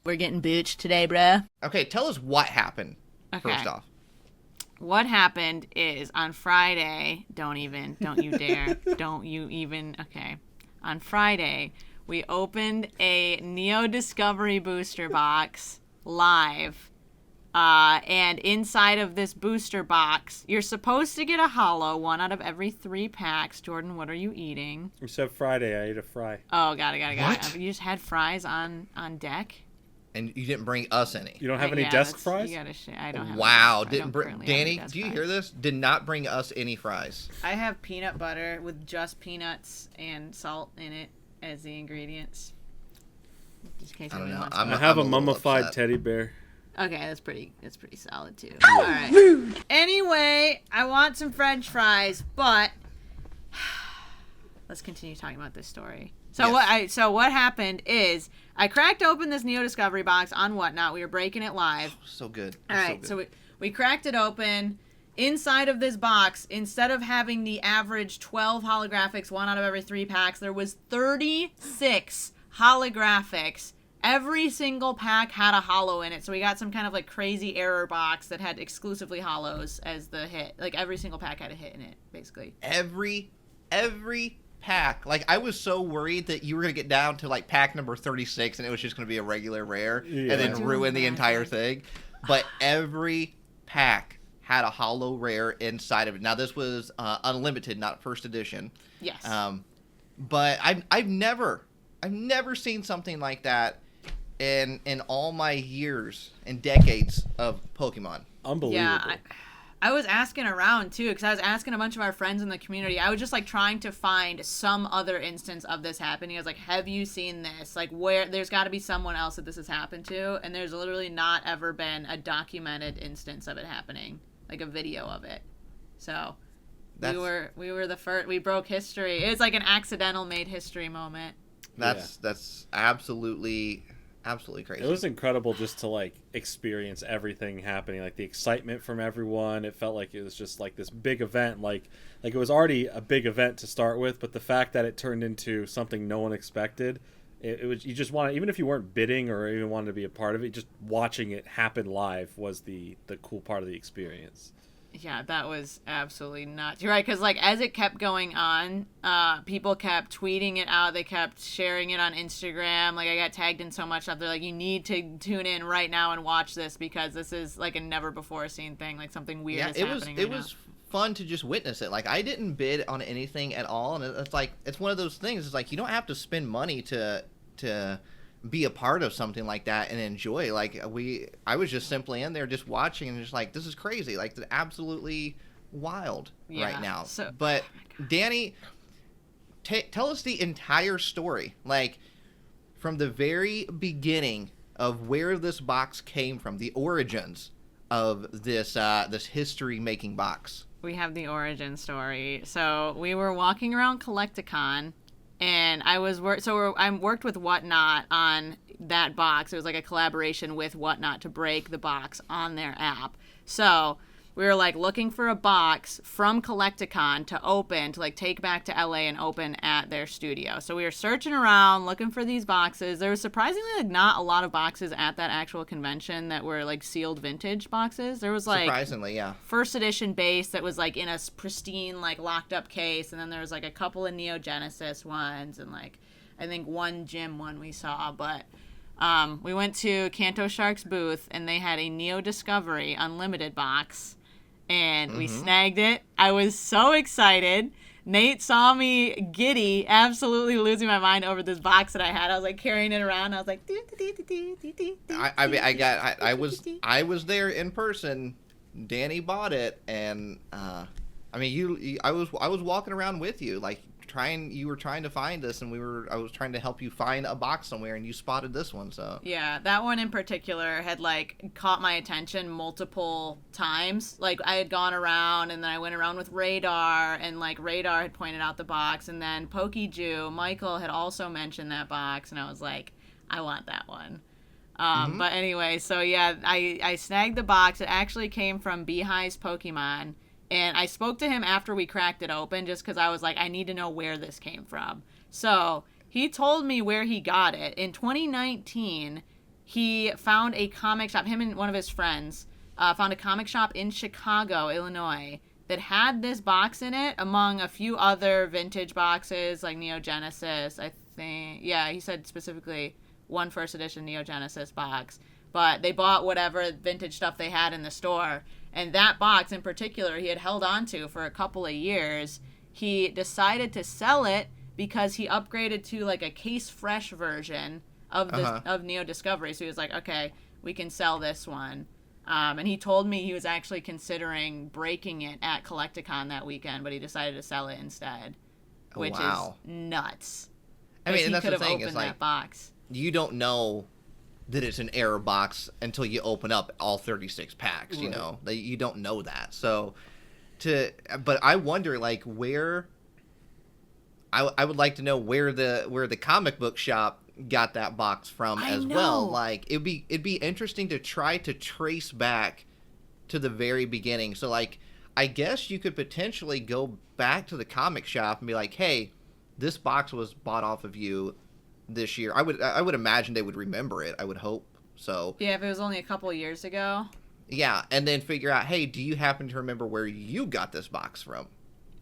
We're getting booched today, bruh. Okay, tell us what happened, first off. What happened is on Friday, don't you dare. Okay. On Friday, we opened a Neo Discovery booster box live. And inside of this booster box, you're supposed to get a holo, 1 out of every 3 packs. Jordan, what are you eating? You said Friday. I ate a fry. Oh, got it. What? You just had fries on deck? And you didn't bring us any. You don't have any desk fries? You gotta I don't have Wow. Danny, do you hear this? Did not bring us any fries. I have peanut butter with just peanuts and salt in it as the ingredients. Just in case I don't know. wants I have a mummified teddy bear. Okay, that's pretty solid too. All right. Anyway, I want some French fries, but let's continue talking about this story. So yes. What happened is I cracked open this Neo Discovery box on Whatnot. We were breaking it live. Oh, so good. All right, so we cracked it open. Inside of this box, instead of having the average 12 holographics, 1 out of every 3 packs, there was 36 holographics. Every single pack had a holo in it, so we got some kind of like crazy error box that had exclusively holos as the hit. Like every single pack had a hit in it, basically. Every pack. Like, I was so worried that you were going to get down to like pack number 36 and it was just going to be a regular rare and then ruin the entire thing. But every pack had a holo rare inside of it. Now, this was unlimited, not first edition. Yes. But I've never seen something like that in all my years and decades of Pokemon. Unbelievable. Yeah, I was asking around too, because I was asking a bunch of our friends in the community. I was just like trying to find some other instance of this happening. I was like, have you seen this? Like, where there's got to be someone else that this has happened to, and there's literally not ever been a documented instance of it happening, like a video of it. So we were the first. We broke history. It was like an accidental made history moment. That's absolutely crazy. It was incredible just to like experience everything happening, like the excitement from everyone. It felt like it was just like this big event, like it was already a big event to start with, but the fact that it turned into something no one expected, it was, you just want to, even if you weren't bidding or even wanted to be a part of it, just watching it happen live was the cool part of the experience. Yeah, that was absolutely nuts. You're right, because like as it kept going on, people kept tweeting it out. They kept sharing it on Instagram. Like I got tagged in so much stuff. They're like, you need to tune in right now and watch this because this is like a never before seen thing. Like something weird is happening. It was fun to just witness it. Like I didn't bid on anything at all, and it's like it's one of those things. It's like you don't have to spend money to be a part of something like that and enjoy. Like I was just simply in there just watching and just like, this is crazy. Like it's absolutely wild right now. But Danny, tell us the entire story. Like from the very beginning of where this box came from, the origins of this history making box. We have the origin story. So we were walking around Collecticon. And I worked with Whatnot on that box. It was like a collaboration with Whatnot to break the box on their app. So we were like looking for a box from Collecticon to open, to like take back to LA and open at their studio. So we were searching around looking for these boxes. There was surprisingly like not a lot of boxes at that actual convention that were like sealed vintage boxes. There was like surprisingly, yeah, first edition base that was like in a pristine like locked up case, and then there was like a couple of Neo Genesis ones and like I think one gym one we saw, but we went to Kanto Shark's booth and they had a Neo Discovery Unlimited box. And we snagged it. I was so excited. Nate saw me giddy, absolutely losing my mind over this box that I had. I was like carrying it around. I was like, I was there in person. Danny bought it, and I was walking around with you, like you were trying to find us, and I was trying to help you find a box somewhere, and you spotted this one. So yeah, that one in particular had like caught my attention multiple times. Like I had gone around, and then I went around with Radar, and like Radar had pointed out the box, and then Pokeju Michael had also mentioned that box, and I was like, I want that one. But anyway, so yeah, I snagged the box. It actually came from Beehive's Pokemon. And I spoke to him after we cracked it open just because I was like, I need to know where this came from. So he told me where he got it. In 2019, he found a comic shop. Him and one of his friends found a comic shop in Chicago, Illinois, that had this box in it among a few other vintage boxes like Neo Genesis. I think, yeah, he said specifically one first edition Neo Genesis box. But they bought whatever vintage stuff they had in the store. And that box in particular, he had held on to for a couple of years. He decided to sell it because he upgraded to like a case fresh version of of Neo Discovery. So he was like, okay, we can sell this one. And he told me he was actually considering breaking it at Collecticon that weekend, but he decided to sell it instead, which is nuts. I mean, and that's he could the have thing, opened is like, that box. You don't know that it's an error box until you open up all 36 packs, you know? You don't know that. So, but I wonder, like, where... I would like to know where the comic book shop got that box from as well. Like, it'd be interesting to try to trace back to the very beginning. So, like, I guess you could potentially go back to the comic shop and be like, hey, this box was bought off of you this year. I would imagine they would remember it. I would hope so. Yeah, if it was only a couple of years ago. Yeah, and then figure out, hey, do you happen to remember where you got this box from?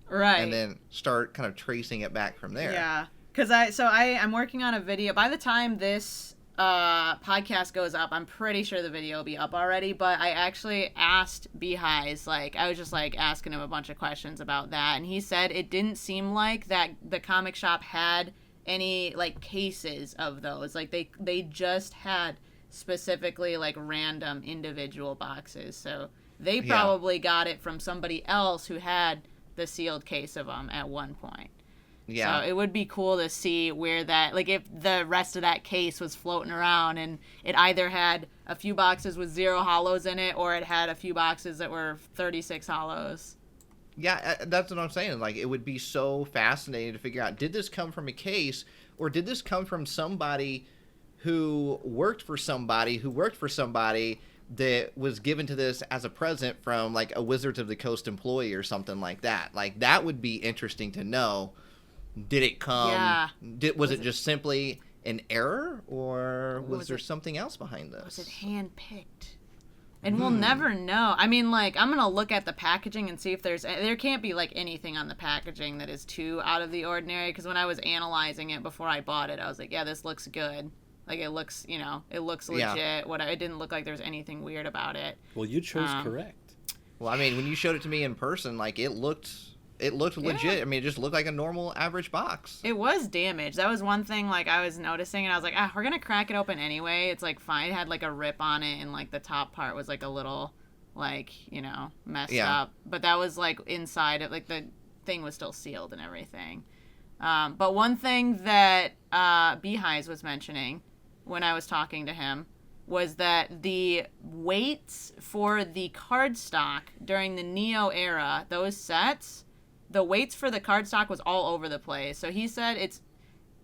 Right. And then start kind of tracing it back from there. Yeah, because I'm working on a video. By the time this podcast goes up, I'm pretty sure the video will be up already. But I actually asked Beehives, like, I was just like asking him a bunch of questions about that, and he said it didn't seem like that the comic shop had any like cases of those. Like they just had specifically like random individual boxes. So they probably got it from somebody else who had the sealed case of them at one point. Yeah. So it would be cool to see where that, like, if the rest of that case was floating around and it either had a few boxes with 0 holos in it or it had a few boxes that were 36 holos. Yeah, that's what I'm saying. Like, it would be so fascinating to figure out, did this come from a case, or did this come from somebody who worked for somebody that was given to this as a present from, like, a Wizards of the Coast employee or something like that. Like, that would be interesting to know. Did it come? Yeah. Was it just simply an error, or was there something else behind this? Was it hand-picked? And we'll never know. I mean, like, I'm going to look at the packaging and see if there can't be, like, anything on the packaging that is too out of the ordinary. Because when I was analyzing it before I bought it, I was like, yeah, this looks good. Like, it looks, it looks legit. Yeah. It didn't look like there was anything weird about it. Well, you chose correct. Well, I mean, when you showed it to me in person, like, it looked legit. Yeah. I mean, it just looked like a normal average box. It was damaged. That was one thing, like, I was noticing, and I was like, we're going to crack it open anyway. It's, like, fine. It had, like, a rip on it, and, like, the top part was, like, a little, like, messed up. But that was, like, inside it. Like, the thing was still sealed and everything. But one thing that Beehives was mentioning when I was talking to him was that the weights for the cardstock during the Neo era, those sets, the weights for the cardstock was all over the place. So he said it's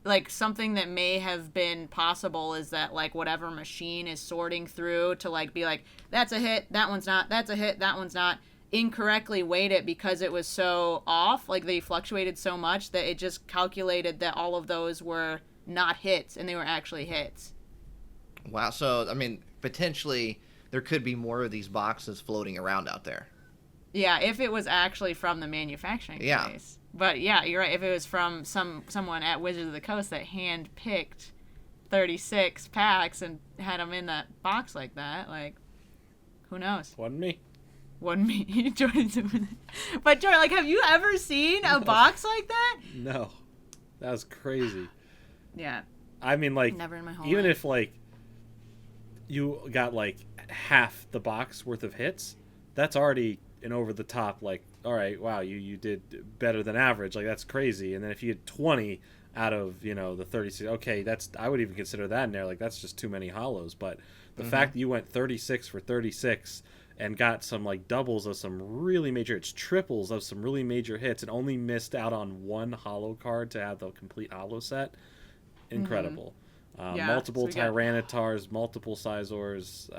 like something that may have been possible is that, like, whatever machine is sorting through to, like, be like, that's a hit, that one's not, that's a hit, that one's not, incorrectly weighed it because it was so off, like, they fluctuated so much that it just calculated that all of those were not hits and they were actually hits. Wow. So, I mean, potentially there could be more of these boxes floating around out there. Yeah, if it was actually from the manufacturing place. But yeah, you're right. If it was from someone at Wizards of the Coast that hand-picked 36 packs and had them in that box like that, like, who knows? Wasn't me. Wasn't me. But Jordan, like, have you ever seen a box like that? No. That was crazy. Yeah. I mean, like, never in my whole even life. if, like, you got, like, half the box worth of hits, that's already an over-the-top, like, all right, wow, you did better than average. Like, that's crazy. And then if you had 20 out of, the 36, okay, I would even consider that in there. Like, that's just too many holos. But the fact that you went 36 for 36 and got some, like, doubles of some really major hits, triples of some really major hits, and only missed out on one holo card to have the complete holo set, incredible. Multiple so Tyrannitars, multiple Sizors,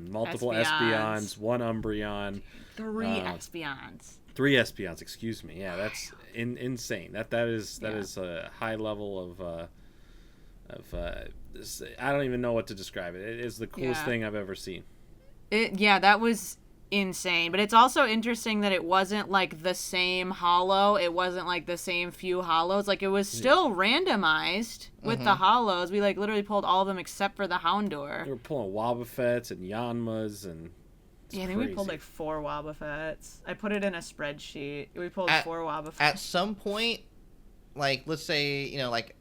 multiple Espeons, one Umbreon. 3 Espeons. 3 Espeons, excuse me. Yeah, that's insane. That is a high level of I don't even know what to describe it. It is the coolest thing I've ever seen. That was insane. But it's also interesting that it wasn't like the same holo. It wasn't like the same few holos. Like it was still randomized with the holos. We like literally pulled all of them except for the Houndour. We were pulling Wobbuffets and Yanmas and I think we pulled like 4 Wobbuffets. I put it in a spreadsheet. We pulled 4 Wobbuffets. At some point, like let's say, like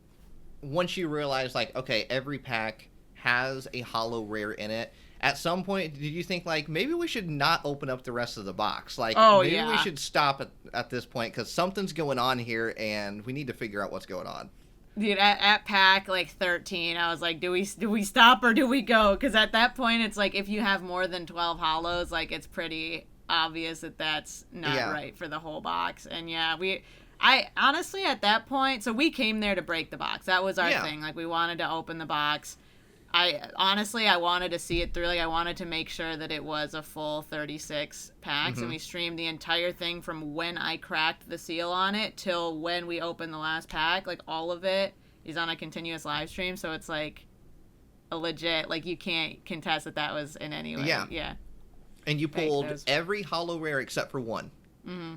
once you realize like, okay, every pack has a holo rare in it, at some point did you think like maybe we should not open up the rest of the box? Like maybe we should stop at this point because something's going on here and we need to figure out what's going on. Dude, at pack like 13, I was like, do we stop or do we go? Because at that point, it's like if you have more than 12 holos, like it's pretty obvious that that's not right for the whole box. And I honestly at that point, so we came there to break the box. That was our thing. Like we wanted to open the box. I wanted to see it through. Like I wanted to make sure that it was a full 36 packs, and we streamed the entire thing from when I cracked the seal on it till when we opened the last pack. Like all of it is on a continuous live stream, so it's like a legit. Like you can't contest that was in any way. Yeah. And you pulled every holo rare except for one. Mm-hmm.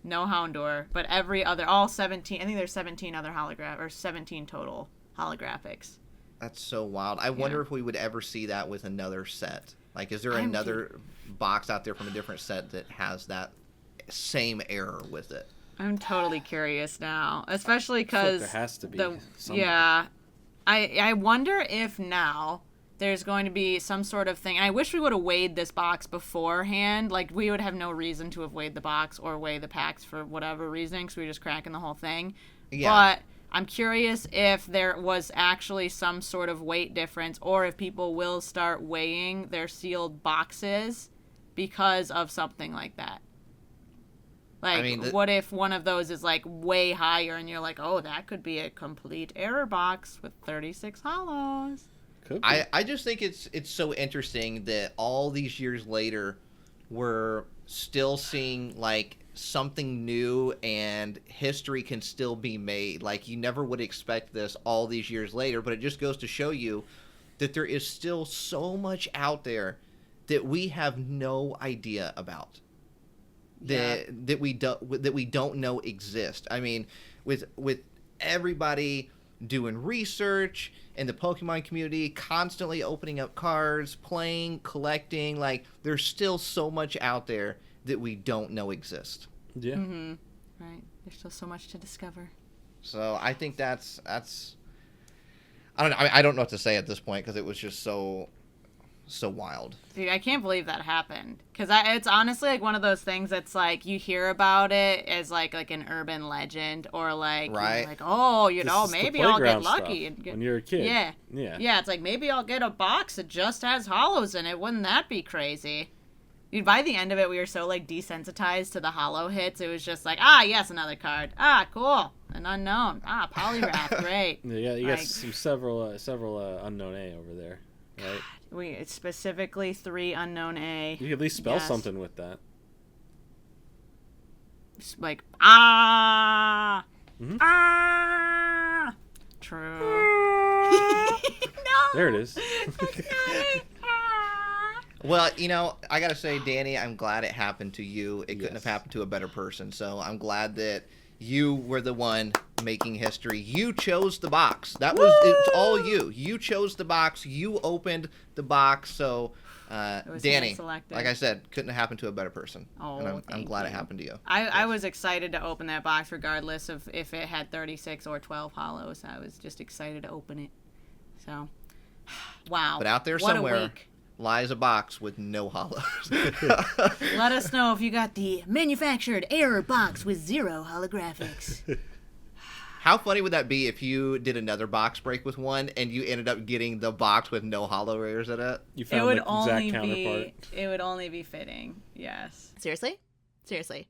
No Houndour, but every other, all 17. I think there's 17 other 17 total holographics. That's so wild. I wonder if we would ever see that with another set. Like, is there another box out there from a different set that has that same error with it? I'm totally curious now, especially because there has to be. I wonder if now there's going to be some sort of thing. And I wish we would have weighed this box beforehand. Like, we would have no reason to have weighed the box or weigh the packs for whatever reason because we were just cracking the whole thing. Yeah. But I'm curious if there was actually some sort of weight difference or if people will start weighing their sealed boxes because of something like that. Like, what if one of those is, like, way higher and you're like, oh, that could be a complete error box with 36 holos. I just think it's so interesting that all these years later we're still seeing, like, something new and history can still be made. Like, you never would expect this all these years later, but it just goes to show you that there is still so much out there that we have no idea about. That we don't know exist. I mean, with everybody doing research in the Pokemon community, constantly opening up cards, playing, collecting, like there's still so much out there that we don't know exist. Yeah. Mm-hmm. Right. There's still so much to discover. So I think that's I don't know. I don't know what to say at this point because it was just so wild. Dude, I can't believe that happened. Because it's honestly like one of those things that's like you hear about it as like an urban legend or like, right. Like, oh, maybe I'll get lucky. And when you're a kid. Yeah. Yeah, it's like maybe I'll get a box that just has holos in it. Wouldn't that be crazy? Dude, by the end of it, we were so like desensitized to the holo hits. It was just like, yes, another card. Cool. An unknown. Polygraph. Great. Yeah, you got several unknown A over there. Right? It's specifically 3 unknown A. You could at least spell something with that. Like, Mm-hmm. True. No. There it is. Well, I gotta say, Danny, I'm glad it happened to you. It couldn't have happened to a better person. So I'm glad that you were the one making history. You chose the box. It's all you. You chose the box. You opened the box. So, Danny, like I said, couldn't have happened to a better person. Oh, and I'm glad it happened to you. I was excited to open that box regardless of if it had 36 or 12 holos. I was just excited to open it. So, wow. But out there somewhere lies a box with no holos. Let us know if you got the manufactured error box with 0 holographics. How funny would that be if you did another box break with one and you ended up getting the box with no holo rares in it? You found the exact counterpart. It would only be fitting. Yes. Seriously?